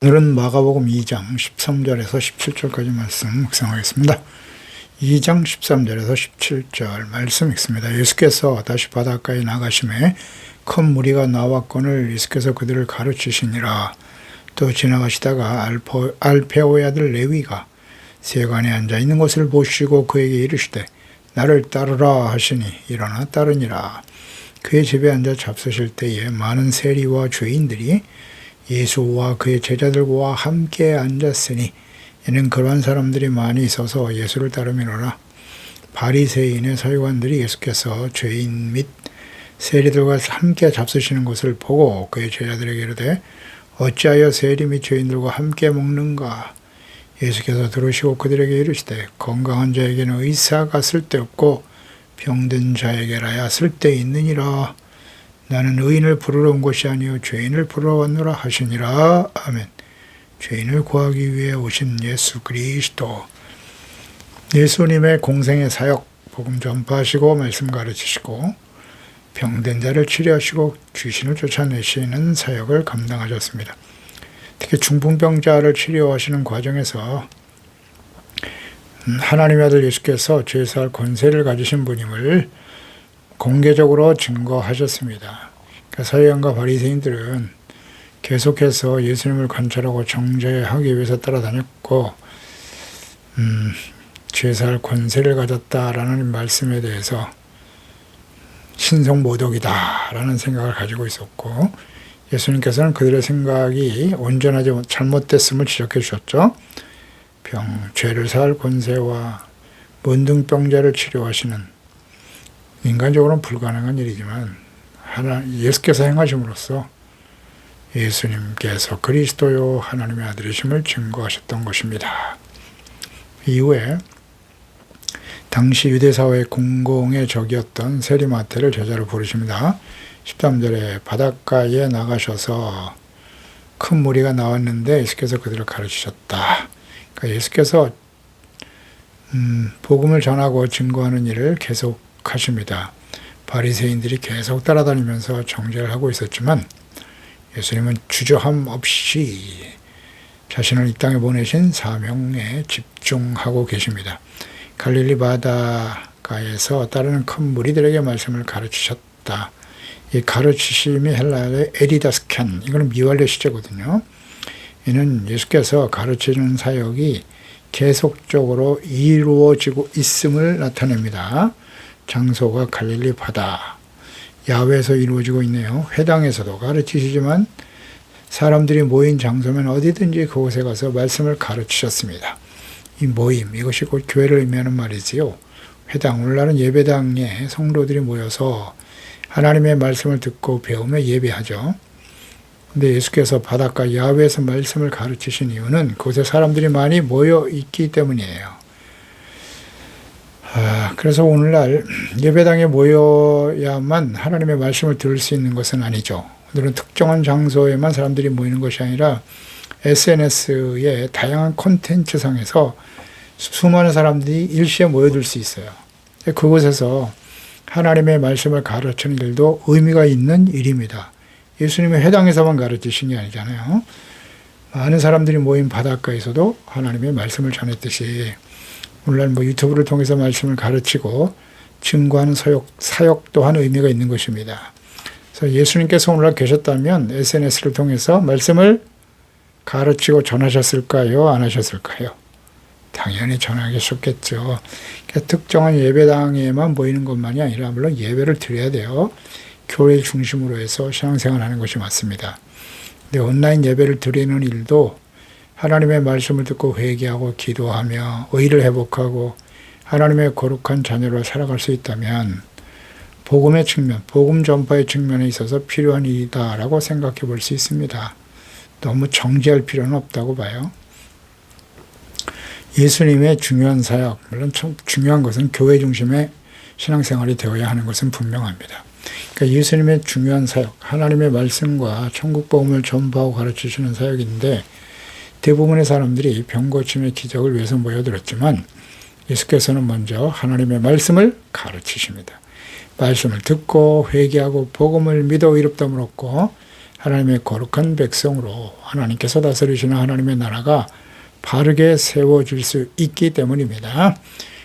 오늘은 마가복음 2장 13절에서 17절까지 말씀 묵상하겠습니다. 2장 13절에서 17절 말씀 읽습니다. 예수께서 다시 바닷가에 나가심에 큰 무리가 나왔거늘 예수께서 그들을 가르치시니라. 또 지나가시다가 알페오의 아들 레위가 세관에 앉아있는 것을 보시고 그에게 이르시되 나를 따르라 하시니 일어나 따르니라. 그의 집에 앉아 잡수실 때에 많은 세리와 죄인들이 예수와 그의 제자들과 함께 앉았으니 이는 그러한 사람들이 많이 있어서 예수를 따르미로라. 바리새인의 서기관들이 예수께서 죄인 및 세리들과 함께 잡수시는 것을 보고 그의 제자들에게 이르되 어찌하여 세리 및 죄인들과 함께 먹는가? 예수께서 들으시고 그들에게 이르시되 건강한 자에게는 의사가 쓸데없고 병든 자에게라야 쓸데있느니라. 나는 의인을 부르러 온 것이 아니요 죄인을 부르러 왔노라 하시니라. 아멘. 죄인을 구하기 위해 오신 예수 그리스도. 예수님의 공생의 사역, 복음 전파하시고 말씀 가르치시고 병든 자를 치료하시고 귀신을 쫓아내시는 사역을 감당하셨습니다. 특히 중풍병자를 치료하시는 과정에서 하나님의 아들 예수께서 죄 사할 권세를 가지신 분임을 공개적으로 증거하셨습니다. 그러니까 서기관과 바리새인들은 계속해서 예수님을 관찰하고 정죄하기 위해서 따라다녔고 죄사할 권세를 가졌다라는 말씀에 대해서 신성모독이다라는 생각을 가지고 있었고 예수님께서는 그들의 생각이 온전하지 잘못됐음을 지적해 주셨죠. 죄를 사할 권세와 문둥병자를 치료하시는 인간적으로는 불가능한 일이지만 예수께서 행하심으로써 예수님께서 그리스도요 하나님의 아들이심을 증거하셨던 것입니다. 이후에 당시 유대사회의 공공의 적이었던 세리마태를 제자로 부르십니다. 13절에 바닷가에 나가셔서 큰 무리가 나왔는데 예수께서 그들을 가르치셨다. 그러니까 예수께서 복음을 전하고 증거하는 일을 계속 하십니다. 바리새인들이 계속 따라다니면서 정죄를 하고 있었지만 예수님은 주저함 없이 자신을 이 땅에 보내신 사명에 집중하고 계십니다. 갈릴리 바닷가에서 따르는 큰 무리들에게 말씀을 가르치셨다. 이 가르치심이 헬라어의 에리다스켄, 이거는 미완료 시제거든요. 이는 예수께서 가르치는 사역이 계속적으로 이루어지고 있음을 나타냅니다. 장소가 갈릴리 바다, 야외에서 이루어지고 있네요. 회당에서도 가르치시지만 사람들이 모인 장소면 어디든지 그곳에 가서 말씀을 가르치셨습니다. 이 모임, 이것이 곧 교회를 의미하는 말이지요. 회당, 오늘날은 예배당에 성도들이 모여서 하나님의 말씀을 듣고 배우며 예배하죠. 근데 예수께서 바닷가 야외에서 말씀을 가르치신 이유는 그곳에 사람들이 많이 모여 있기 때문이에요. 그래서 오늘날 예배당에 모여야만 하나님의 말씀을 들을 수 있는 것은 아니죠. 오늘은 특정한 장소에만 사람들이 모이는 것이 아니라 SNS의 다양한 콘텐츠상에서 수많은 사람들이 일시에 모여들 수 있어요. 그곳에서 하나님의 말씀을 가르치는 일도 의미가 있는 일입니다. 예수님이 회당에서만 가르치신 게 아니잖아요. 많은 사람들이 모인 바닷가에서도 하나님의 말씀을 전했듯이 오늘날 유튜브를 통해서 말씀을 가르치고 증거하는 사역 또한 의미가 있는 것입니다. 그래서 예수님께서 오늘날 계셨다면 SNS를 통해서 말씀을 가르치고 전하셨을까요? 안 하셨을까요? 당연히 전하셨겠죠. 그러니까 특정한 예배당에만 모이는 것만이 아니라 물론 예배를 드려야 돼요. 교회 중심으로 해서 신앙생활하는 것이 맞습니다. 근데 온라인 예배를 드리는 일도 하나님의 말씀을 듣고 회개하고 기도하며 의를 회복하고 하나님의 거룩한 자녀로 살아갈 수 있다면 복음의 측면, 복음 전파의 측면에 있어서 필요한 일이다라고 생각해 볼 수 있습니다. 너무 정지할 필요는 없다고 봐요. 예수님의 중요한 사역, 물론 중요한 것은 교회 중심의 신앙생활이 되어야 하는 것은 분명합니다. 그러니까 예수님의 중요한 사역, 하나님의 말씀과 천국 복음을 전파하고 가르치시는 사역인데 대부분의 사람들이 병 고침의 기적을 위해서 모여들었지만 예수께서는 먼저 하나님의 말씀을 가르치십니다. 말씀을 듣고 회개하고 복음을 믿어 의롭다함을 얻고 하나님의 거룩한 백성으로 하나님께서 다스리시는 하나님의 나라가 바르게 세워질 수 있기 때문입니다.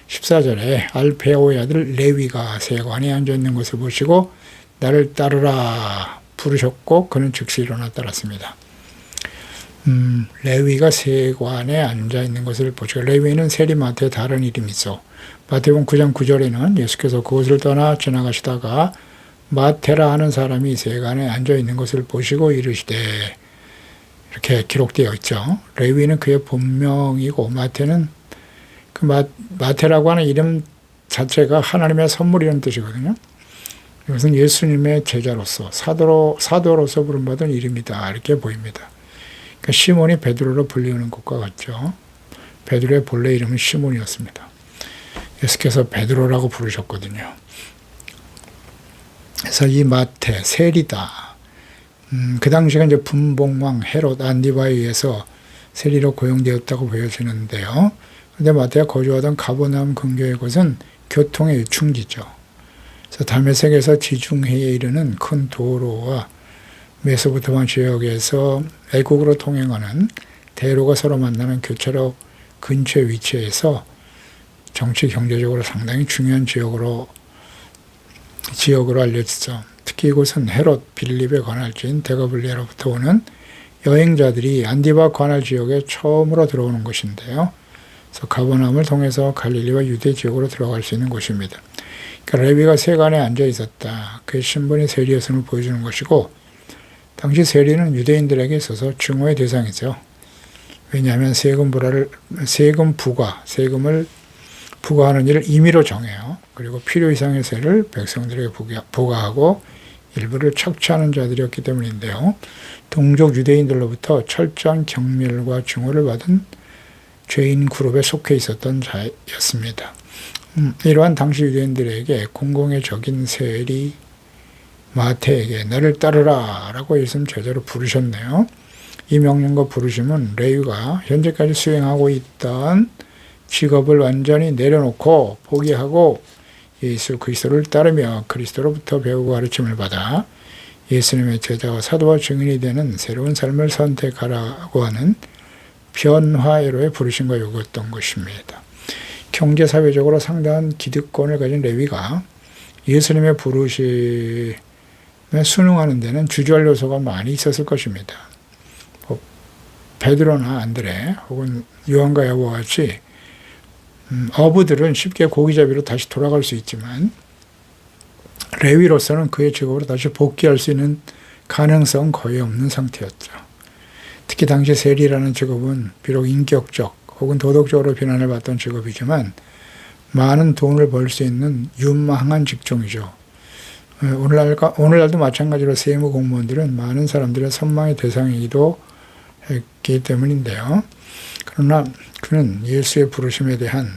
14절에 알페오의 아들 레위가 세관에 앉아있는 것을 보시고 나를 따르라 부르셨고 그는 즉시 일어나 따랐습니다. 레위가 세관에 앉아있는 것을 보시고, 레위는 세리마태의 다른 이름이죠. 마태복음 9장 9절에는 예수께서 그곳을 떠나 지나가시다가 마테라 하는 사람이 세관에 앉아있는 것을 보시고 이르시되, 이렇게 기록되어 있죠. 레위는 그의 본명이고 마태는 그 마테라고 하는 이름 자체가 하나님의 선물이라는 뜻이거든요. 이것은 예수님의 제자로서 사도로서 부름받은 이름이다 이렇게 보입니다. 그러니까 시몬이 베드로로 불리우는 것과 같죠. 베드로의 본래 이름은 시몬이었습니다. 예수께서 베드로라고 부르셨거든요. 그래서 이 마태, 세리다. 그 당시가 이제 분봉왕 헤롯 안디바에 의해서 세리로 고용되었다고 보여지는데요. 그런데 마태가 거주하던 가버나움 근교의 곳은 교통의 유충지죠. 그래서 다메섹에서 지중해에 이르는 큰 도로와 메소포타미아 지역에서 애국으로 통행하는 대로가 서로 만나는 교차로 근처에 위치해서 정치 경제적으로 상당히 중요한 지역으로 알려지죠. 특히 이곳은 헤롯 빌립의 관할지인 데가블리아로부터 오는 여행자들이 안디바 관할 지역에 처음으로 들어오는 곳인데요. 그래서 가버나움을 통해서 갈릴리와 유대 지역으로 들어갈 수 있는 곳입니다. 그러니까 레위가 세관에 앉아 있었다. 그의 신분이 세리였음을 보여주는 것이고, 당시 세리는 유대인들에게 있어서 증오의 대상이죠. 왜냐하면 세금을 부과하는 일을 임의로 정해요. 그리고 필요 이상의 세를 백성들에게 부과하고 일부를 착취하는 자들이었기 때문인데요. 동족 유대인들로부터 철저한 경멸과 증오를 받은 죄인 그룹에 속해 있었던 자였습니다. 이러한 당시 유대인들에게 공공의 적인 세리 마태에게 나를 따르라 라고 예수님 제자로 부르셨네요. 이 명령과 부르심은 레위가 현재까지 수행하고 있던 직업을 완전히 내려놓고 포기하고 예수 그리스도를 따르며 그리스도로부터 배우고 가르침을 받아 예수님의 제자와 사도와 증인이 되는 새로운 삶을 선택하라고 하는 변화로의 부르심과 요구였던 것입니다. 경제사회적으로 상당한 기득권을 가진 레위가 예수님의 부르심에 순응하는 데는 주저할 요소가 많이 있었을 것입니다. 베드로나 안드레 혹은 요한과 야고보와 같이 어부들은 쉽게 고기잡이로 다시 돌아갈 수 있지만 레위로서는 그의 직업으로 다시 복귀할 수 있는 가능성은 거의 없는 상태였죠. 특히 당시 세리라는 직업은 비록 인격적 혹은 도덕적으로 비난을 받던 직업이지만 많은 돈을 벌 수 있는 유망한 직종이죠. 오늘날도 마찬가지로 세무 공무원들은 많은 사람들의 선망의 대상이기도 했기 때문인데요. 그러나 그는 예수의 부르심에 대한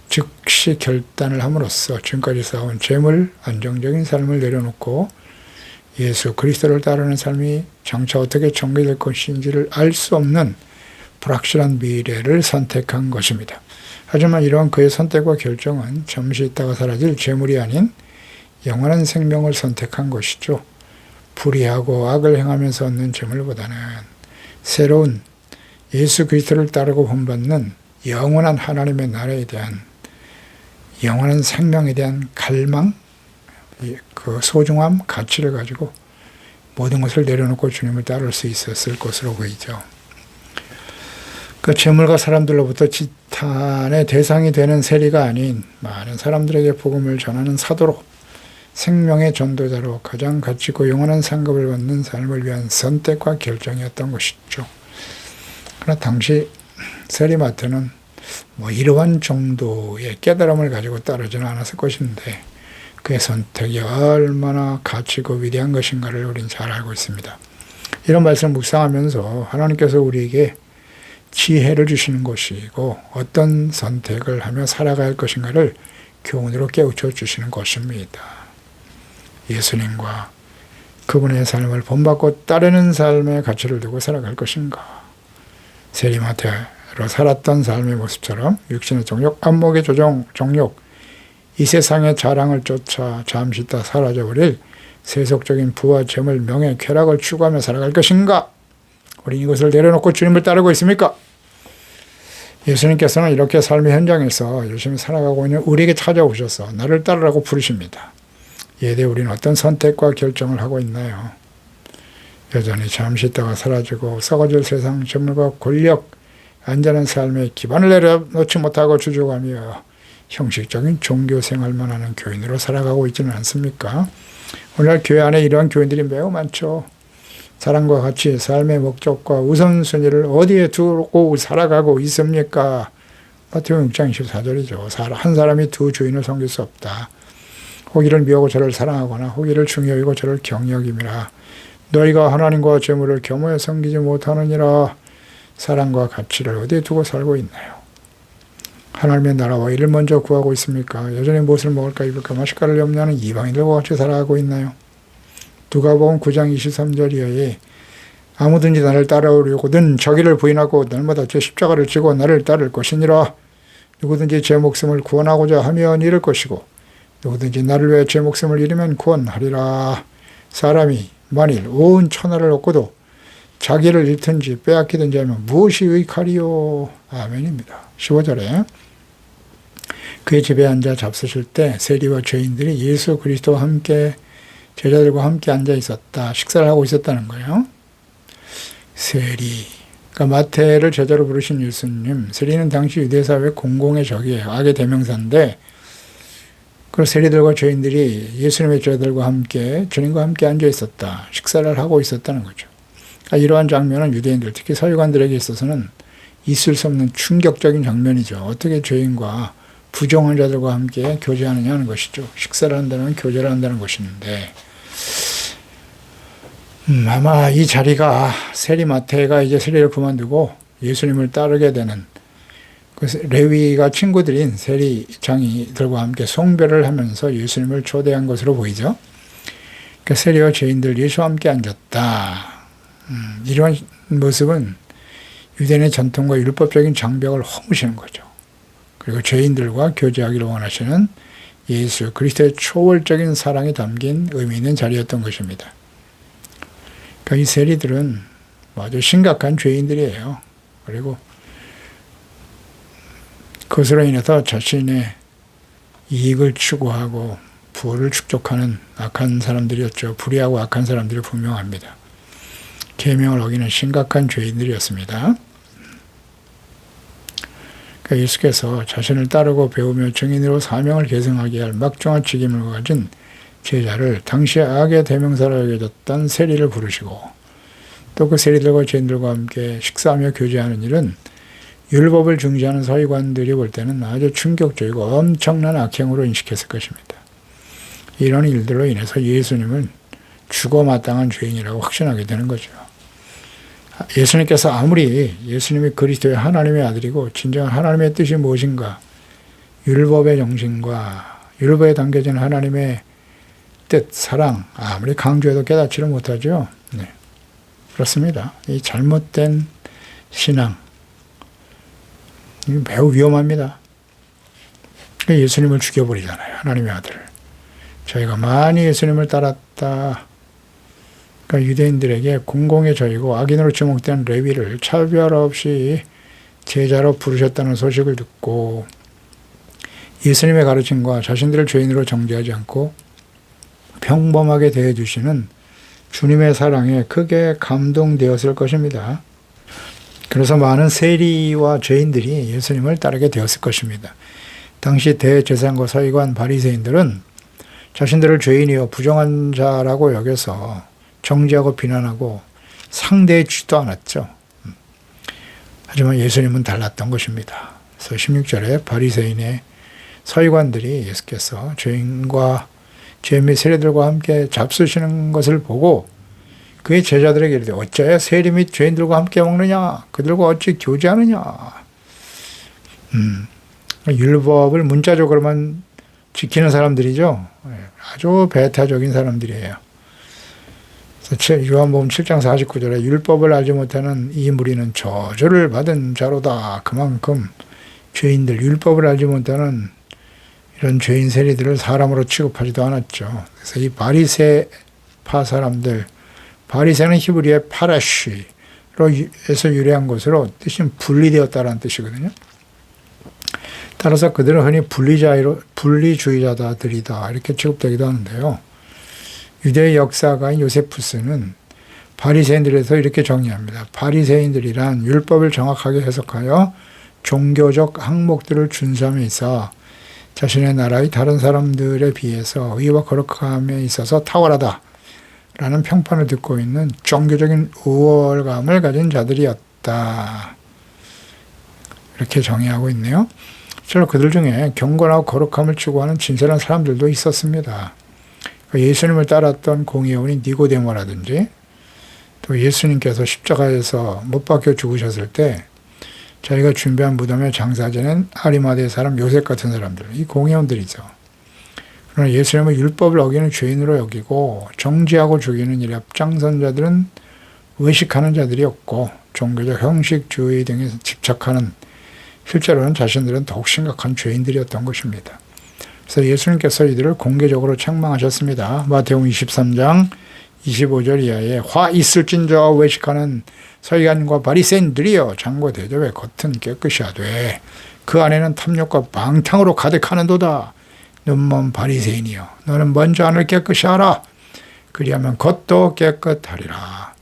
즉시 결단을 함으로써 지금까지 쌓아온 재물, 안정적인 삶을 내려놓고 예수 그리스도를 따르는 삶이 장차 어떻게 전개될 것인지를 알 수 없는 불확실한 미래를 선택한 것입니다. 하지만 이러한 그의 선택과 결정은 잠시 있다가 사라질 재물이 아닌 영원한 생명을 선택한 것이죠. 불의하고 악을 행하면서 얻는 재물보다는 새로운 예수 그리스도를 따르고 본받는 영원한 하나님의 나라에 대한 영원한 생명에 대한 갈망, 그 소중함, 가치를 가지고 모든 것을 내려놓고 주님을 따를 수 있었을 것으로 보이죠. 그 재물과 사람들로부터 지탄의 대상이 되는 세리가 아닌 많은 사람들에게 복음을 전하는 사도로, 생명의 전도자로 가장 가치있고 영원한 상급을 받는 삶을 위한 선택과 결정이었던 것이죠. 그러나 당시 세리마태는 이러한 정도의 깨달음을 가지고 따르지는 않았을 것인데 그의 선택이 얼마나 가치있고 위대한 것인가를 우리는 잘 알고 있습니다. 이런 말씀을 묵상하면서 하나님께서 우리에게 지혜를 주시는 것이고 어떤 선택을 하며 살아가야 할 것인가를 교훈으로 깨우쳐 주시는 것입니다. 예수님과 그분의 삶을 본받고 따르는 삶의 가치를 두고 살아갈 것인가? 세리마태로 살았던 삶의 모습처럼 육신의 정욕, 안목의 정욕, 이 세상의 자랑을 쫓아 잠시 있다 사라져버릴 세속적인 부와 재물, 명예, 쾌락을 추구하며 살아갈 것인가? 우리는 이것을 내려놓고 주님을 따르고 있습니까? 예수님께서는 이렇게 삶의 현장에서 열심히 살아가고 있는 우리에게 찾아오셔서 나를 따르라고 부르십니다. 이에 대해 우리는 어떤 선택과 결정을 하고 있나요? 여전히 잠시 있다가 사라지고 썩어질 세상 재물과 권력, 안전한 삶의 기반을 내려놓지 못하고 주저가며 형식적인 종교 생활만 하는 교인으로 살아가고 있지는 않습니까? 오늘날 교회 안에 이러한 교인들이 매우 많죠. 사랑과 가치, 삶의 목적과 우선순위를 어디에 두고 살아가고 있습니까? 마태복음 6장 24절이죠. 한 사람이 두 주인을 섬길 수 없다. 호기를 미워하고 저를 사랑하거나 호기를 중히 여기고 저를 경히 여김이라. 너희가 하나님과 재물을 겸하여 섬기지 못하느니라. 사랑과 가치를 어디에 두고 살고 있나요? 하나님의 나라와 이를 먼저 구하고 있습니까? 여전히 무엇을 먹을까 입을까 마실까를 염려하는 이방인들과 같이 살아가고 있나요? 누가복음 9장 23절 이하에 아무든지 나를 따라오려거든 자기를 부인하고 날마다 제 십자가를 지고 나를 따를 것이니라. 누구든지 제 목숨을 구원하고자 하면 잃을 것이고 누구든지 나를 위해 제 목숨을 잃으면 구원하리라. 사람이 만일 온 천하를 얻고도 자기를 잃든지 빼앗기든지 하면 무엇이 유익하리요? 아멘입니다. 15절에 그의 집에 앉아 잡수실 때 세리와 죄인들이 예수 그리스도와 함께 제자들과 함께 앉아 있었다. 식사를 하고 있었다는 거예요. 세리. 그러니까 마태를 제자로 부르신 예수님. 세리는 당시 유대사회 공공의 적이에요. 악의 대명사인데 그 세리들과 죄인들이 예수님의 제자들과 함께 주님과 함께 앉아 있었다. 식사를 하고 있었다는 거죠. 그러니까 이러한 장면은 유대인들, 특히 서기관들에게 있어서는 있을 수 없는 충격적인 장면이죠. 어떻게 죄인과 부정한 자들과 함께 교제하느냐 하는 것이죠. 식사를 한다는 교제를 한다는 것인데 아마 이 자리가 세리 마태가 이제 세리를 그만두고 예수님을 따르게 되는 그 레위가 친구들인 세리장이들과 함께 송별을 하면서 예수님을 초대한 것으로 보이죠. 그러니까 세리와 죄인들 예수와 함께 앉았다. 이러한 모습은 유대인의 전통과 율법적인 장벽을 허무시는 거죠. 그리고 죄인들과 교제하기를 원하시는 예수 그리스도의 초월적인 사랑이 담긴 의미 있는 자리였던 것입니다. 그러니까 이 세리들은 아주 심각한 죄인들이에요. 그리고 그것으로 인해서 자신의 이익을 추구하고 부를 축적하는 악한 사람들이었죠. 불의하고 악한 사람들이 분명합니다. 계명을 어기는 심각한 죄인들이었습니다. 그러니까 예수께서 자신을 따르고 배우며 증인으로 사명을 계승하게 할 막중한 책임을 가진 제자를 당시의 악의 대명사로 여겨졌던 세리를 부르시고 또 그 세리들과 죄인들과 함께 식사하며 교제하는 일은 율법을 중시하는 서기관들이 볼 때는 아주 충격적이고 엄청난 악행으로 인식했을 것입니다. 이런 일들로 인해서 예수님은 죽어 마땅한 죄인이라고 확신하게 되는 거죠. 예수님께서 아무리 예수님이 그리스도의 하나님의 아들이고 진정한 하나님의 뜻이 무엇인가 율법의 정신과 율법에 담겨진 하나님의 뜻, 사랑 아무리 강조해도 깨닫지를 못하죠. 네. 그렇습니다. 이 잘못된 신앙 매우 위험합니다. 예수님을 죽여버리잖아요. 하나님의 아들을. 저희가 많이 예수님을 따랐다. 그러니까 유대인들에게 공공의 저이고 악인으로 지목된 레위를 차별 없이 제자로 부르셨다는 소식을 듣고 예수님의 가르침과 자신들을 죄인으로 정죄하지 않고 평범하게 대해주시는 주님의 사랑에 크게 감동되었을 것입니다. 그래서 많은 세리와 죄인들이 예수님을 따르게 되었을 것입니다. 당시 대제사장과 서기관 바리새인들은 자신들을 죄인이요 부정한 자라고 여겨서 정죄하고 비난하고 상대해주지도 않았죠. 하지만 예수님은 달랐던 것입니다. 그래서 16절에 바리새인의 서기관들이 예수께서 죄인과 죄 및 세리들과 함께 잡수시는 것을 보고 그의 제자들에게 이르되 어찌하여 세리 및 죄인들과 함께 먹느냐 그들과 어찌 교제하느냐. 율법을 문자적으로만 지키는 사람들이죠. 아주 배타적인 사람들이에요. 요한복음 7장 49절에 율법을 알지 못하는 이 무리는 저주를 받은 자로다. 그만큼 죄인들, 율법을 알지 못하는 이런 죄인 세리들을 사람으로 취급하지도 않았죠. 그래서 이 바리새 파 사람들, 바리새는 히브리의 파라시로 에서 유래한 것으로 뜻은 분리되었다라는 뜻이거든요. 따라서 그들은 흔히 분리주의자들이다 이렇게 취급되기도 하는데요. 유대의 역사가인 요세푸스는 바리새인들에서 이렇게 정의합니다. 바리새인들이란 율법을 정확하게 해석하여 종교적 항목들을 준수함에 있어 자신의 나라의 다른 사람들에 비해서 의와 거룩함에 있어서 탁월하다 라는 평판을 듣고 있는 종교적인 우월감을 가진 자들이었다. 이렇게 정의하고 있네요. 실로 그들 중에 경건하고 거룩함을 추구하는 진실한 사람들도 있었습니다. 예수님을 따랐던 공의원인 니고데모라든지 또 예수님께서 십자가에서 못 박혀 죽으셨을 때 자기가 준비한 무덤에 장사 지낸 아리마대 사람 요셉 같은 사람들, 이 공의원들이죠. 그러나 예수님은 율법을 어기는 죄인으로 여기고 정죄하고 죽이는 일에 앞장선 자들은 의식하는 자들이었고 종교적 형식주의 등에 집착하는 실제로는 자신들은 더욱 심각한 죄인들이었던 것입니다. 그래서 예수님께서 이들을 공개적으로 책망하셨습니다. 마태복음 23장 25절 이하에 화 있을진저 외식하는 서기관과 바리새인들이여 장고 대접에 겉은 깨끗이 하되 그 안에는 탐욕과 방탕으로 가득하는도다. 눈먼 바리새인이여 너는 먼저 안을 깨끗이 하라. 그리하면 겉도 깨끗하리라.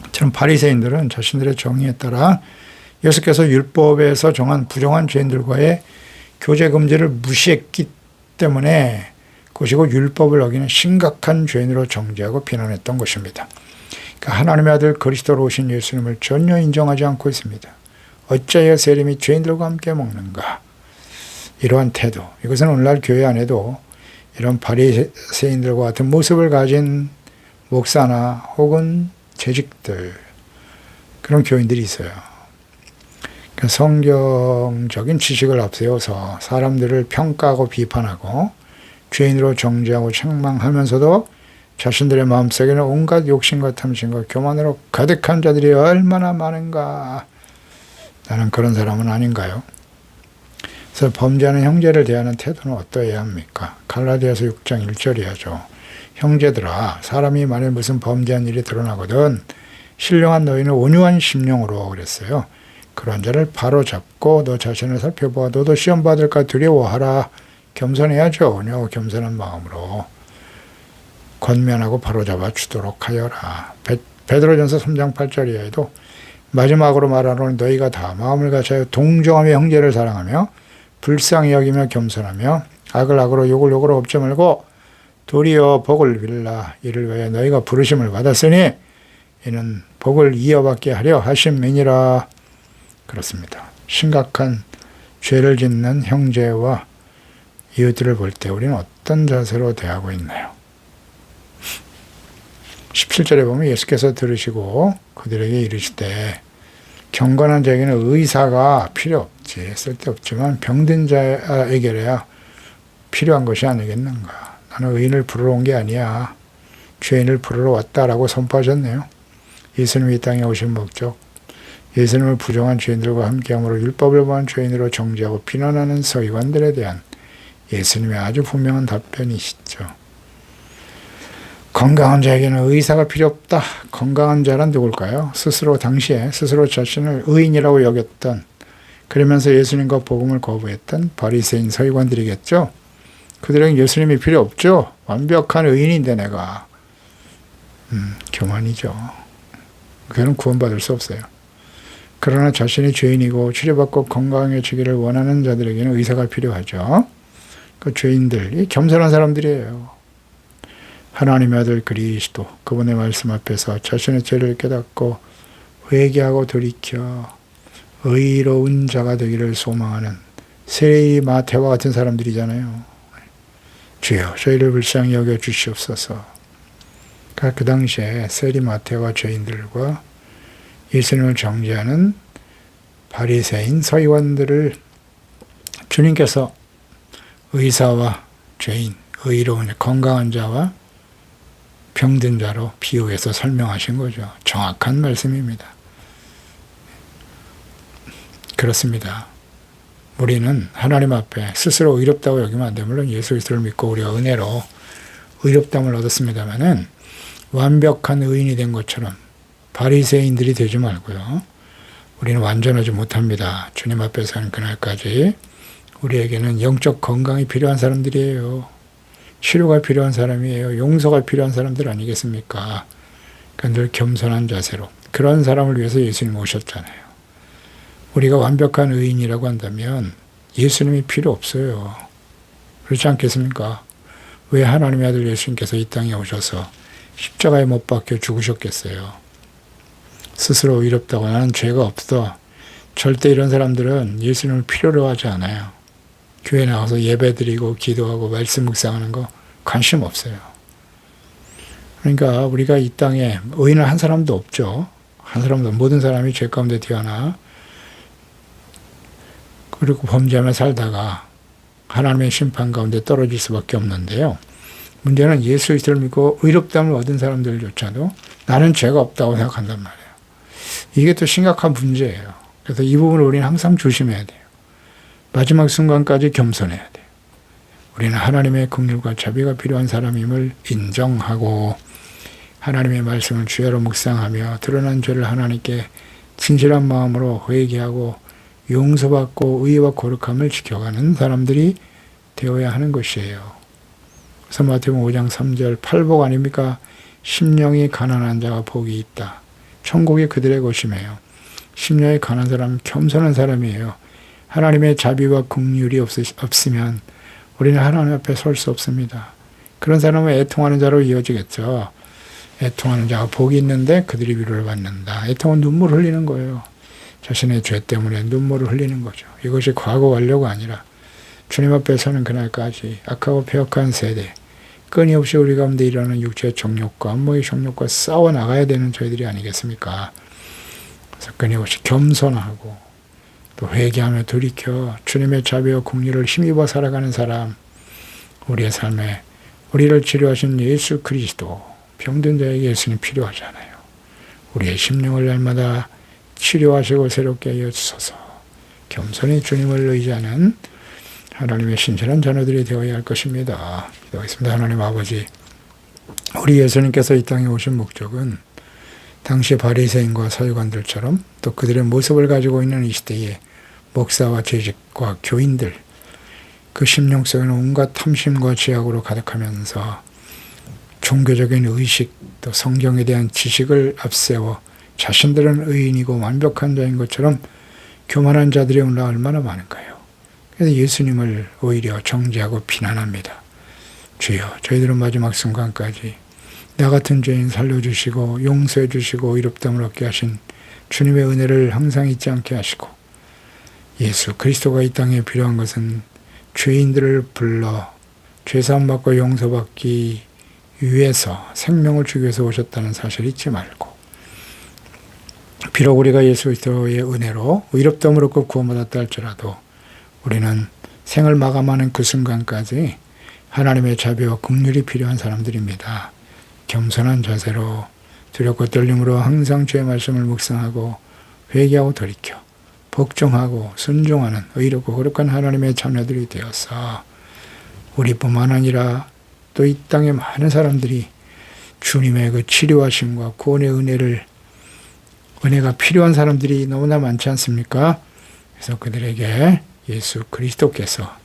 이처럼 바리새인들은 자신들의 정의에 따라 예수께서 율법에서 정한 부정한 죄인들과의 교제 금지를 무시했기 때문에 그것이고 율법을 어기는 심각한 죄인으로 정죄하고 비난했던 것입니다. 그러니까 하나님의 아들 그리스도로 오신 예수님을 전혀 인정하지 않고 있습니다. 어찌하여 세림이 죄인들과 함께 먹는가? 이러한 태도, 이것은 오늘날 교회 안에도 이런 바리새인들과 같은 모습을 가진 목사나 혹은 재직들, 그런 교인들이 있어요. 그러니까 성경적인 지식을 앞세워서 사람들을 평가하고 비판하고 죄인으로 정죄하고 책망하면서도 자신들의 마음속에는 온갖 욕심과 탐심과 교만으로 가득한 자들이 얼마나 많은가. 나는 그런 사람은 아닌가요? 그래서 범죄하는 형제를 대하는 태도는 어떠해야 합니까? 갈라디아서 6장 1절이야죠. 형제들아, 사람이 만일 무슨 범죄한 일이 드러나거든 신령한 너희는 온유한 심령으로 그랬어요. 그런 자를 바로 잡고 너 자신을 살펴보아 너도 시험 받을까 두려워하라. 겸손해야죠. 온유하고 겸손한 마음으로 권면하고 바로잡아 주도록 하여라. 베드로전서 3장 8절 이하에도 마지막으로 말하노니 너희가 다 마음을 같이하여 동정하며 형제를 사랑하며 불쌍히 여기며 겸손하며 악을 악으로 욕을 욕으로 갚지 말고 도리어 복을 빌라. 이를 위해 너희가 부르심을 받았으니 이는 복을 이어받게 하려 하심이니라. 그렇습니다. 심각한 죄를 짓는 형제와 이웃들을 볼 때 우리는 어떤 자세로 대하고 있나요? 17절에 보면 예수께서 들으시고 그들에게 이르시되 경건한 자에게는 의사가 필요 없지. 쓸데없지만 병든 자에게야 필요한 것이 아니겠는가. 나는 의인을 부르러 온 게 아니야. 죄인을 부르러 왔다라고 선포하셨네요. 예수님이 이 땅에 오신 목적, 예수님을 부정한 죄인들과 함께함으로 율법을 범한 죄인으로 정죄하고 비난하는 서기관들에 대한 예수님의 아주 분명한 답변이시죠. 건강한 자에게는 의사가 필요 없다. 건강한 자란 누굴까요? 당시에 스스로 자신을 의인이라고 여겼던, 그러면서 예수님과 복음을 거부했던 바리새인 서기관들이겠죠. 그들에게 예수님이 필요 없죠. 완벽한 의인인데 내가. 교만이죠. 그는 구원받을 수 없어요. 그러나 자신이 죄인이고 치료받고 건강해지기를 원하는 자들에게는 의사가 필요하죠. 그 죄인들, 겸손한 사람들이에요. 하나님의 아들 그리스도, 그분의 말씀 앞에서 자신의 죄를 깨닫고 회개하고 돌이켜 의로운 자가 되기를 소망하는 세리 마태와 같은 사람들이잖아요. 주여 저희를 불쌍히 여겨 주시옵소서. 그 당시에 세리 마태와 죄인들과 예수님을 정죄하는 바리새인 서기관들을 주님께서 의사와 죄인, 의로운 건강한 자와 병든 자로 비유해서 설명하신 거죠. 정확한 말씀입니다. 그렇습니다. 우리는 하나님 앞에 스스로 의롭다고 여기면 안 돼. 물론 예수 그리스도를 믿고 우리가 은혜로 의롭다함을 얻었습니다마는 완벽한 의인이 된 것처럼 바리새인들이 되지 말고요. 우리는 완전하지 못합니다. 주님 앞에 서는 그날까지 우리에게는 영적 건강이 필요한 사람들이에요. 치료가 필요한 사람이에요. 용서가 필요한 사람들 아니겠습니까? 그러니까 늘 겸손한 자세로 그런 사람을 위해서 예수님 오셨잖아요. 우리가 완벽한 의인이라고 한다면 예수님이 필요 없어요. 그렇지 않겠습니까? 왜 하나님의 아들 예수님께서 이 땅에 오셔서 십자가에 못 박혀 죽으셨겠어요? 스스로 의롭다고 나는 죄가 없어. 절대 이런 사람들은 예수님을 필요로 하지 않아요. 교회 나가서 예배드리고 기도하고 말씀 묵상하는 거 관심 없어요. 그러니까 우리가 이 땅에 의인은 한 사람도 없죠. 한 사람도 모든 사람이 죄 가운데 태어나 그리고 범죄하며 살다가 하나님의 심판 가운데 떨어질 수밖에 없는데요. 문제는 예수 그리스도를 믿고 의롭다함을 얻은 사람들조차도 나는 죄가 없다고 생각한단 말이에요. 이게 또 심각한 문제예요. 그래서 이 부분을 우리는 항상 조심해야 돼요. 마지막 순간까지 겸손해야 돼요. 우리는 하나님의 긍휼과 자비가 필요한 사람임을 인정하고 하나님의 말씀을 주야로 묵상하며 드러난 죄를 하나님께 진실한 마음으로 회개하고 용서받고 의와 거룩함을 지켜가는 사람들이 되어야 하는 것이에요. 그래서 마태복음 5장 3절 팔복 아닙니까? 심령이 가난한 자가 복이 있다. 천국이 그들의 것이며요. 심령이 가난한 사람은 겸손한 사람이에요. 하나님의 자비와 긍휼이 없으면 우리는 하나님 앞에 설 수 없습니다. 그런 사람은 애통하는 자로 이어지겠죠. 애통하는 자가 복이 있는데 그들이 위로를 받는다. 애통은 눈물 흘리는 거예요. 자신의 죄 때문에 눈물을 흘리는 거죠. 이것이 과거 완료가 아니라 주님 앞에 서는 그날까지 악하고 폐역한 세대, 끊임없이 우리 가운데 일어나는 육체의 정욕과 안목의 정욕과 싸워나가야 되는 저희들이 아니겠습니까? 그래서 끊임없이 겸손하고 또 회개하며 돌이켜 주님의 자비와 긍휼을 힘입어 살아가는 사람, 우리의 삶에 우리를 치료하신 예수 그리스도, 병든 자에게 예수님 필요하잖아요. 우리의 심령을 날마다 치료하시고 새롭게 하여 주소서. 겸손히 주님을 의지하는 하나님의 신실한 자녀들이 되어야 할 것입니다. 기도하겠습니다. 하나님 아버지, 우리 예수님께서 이 땅에 오신 목적은 당시 바리새인과 서기관들처럼 또 그들의 모습을 가지고 있는 이 시대에 목사와 재직과 교인들, 그 심령 속에는 온갖 탐심과 죄악으로 가득하면서 종교적인 의식 또 성경에 대한 지식을 앞세워 자신들은 의인이고 완벽한 자인 것처럼 교만한 자들이 오늘 얼마나 많은가요? 그래서 예수님을 오히려 정죄하고 비난합니다. 주여, 저희들은 마지막 순간까지 나 같은 죄인 살려주시고 용서해 주시고 의롭다함을 얻게 하신 주님의 은혜를 항상 잊지 않게 하시고, 예수 그리스도가 이 땅에 필요한 것은 죄인들을 불러 죄사함 받고 용서받기 위해서 생명을 주기 위해서 오셨다는 사실을 잊지 말고, 비록 우리가 예수 그리스도의 은혜로 의롭다함을 얻고 구원받았다 할지라도 우리는 생을 마감하는 그 순간까지 하나님의 자비와 긍휼이 필요한 사람들입니다. 겸손한 자세로 두렵고 떨림으로 항상 주의 말씀을 묵상하고 회개하고 돌이켜 복종하고 순종하는 의롭고 거룩한 하나님의 자녀들이 되어서 우리뿐만 아니라 또 이 땅의 많은 사람들이 주님의 그 치료하심과 구원의 은혜가 필요한 사람들이 너무나 많지 않습니까? 그래서 그들에게 예수 그리스도께서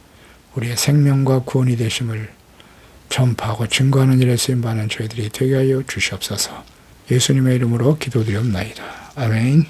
우리의 생명과 구원이 되심을 전파하고 증거하는 일에 쓰임받는 저희들이 되게 하여 주시옵소서. 예수님의 이름으로 기도드리옵나이다. 아멘.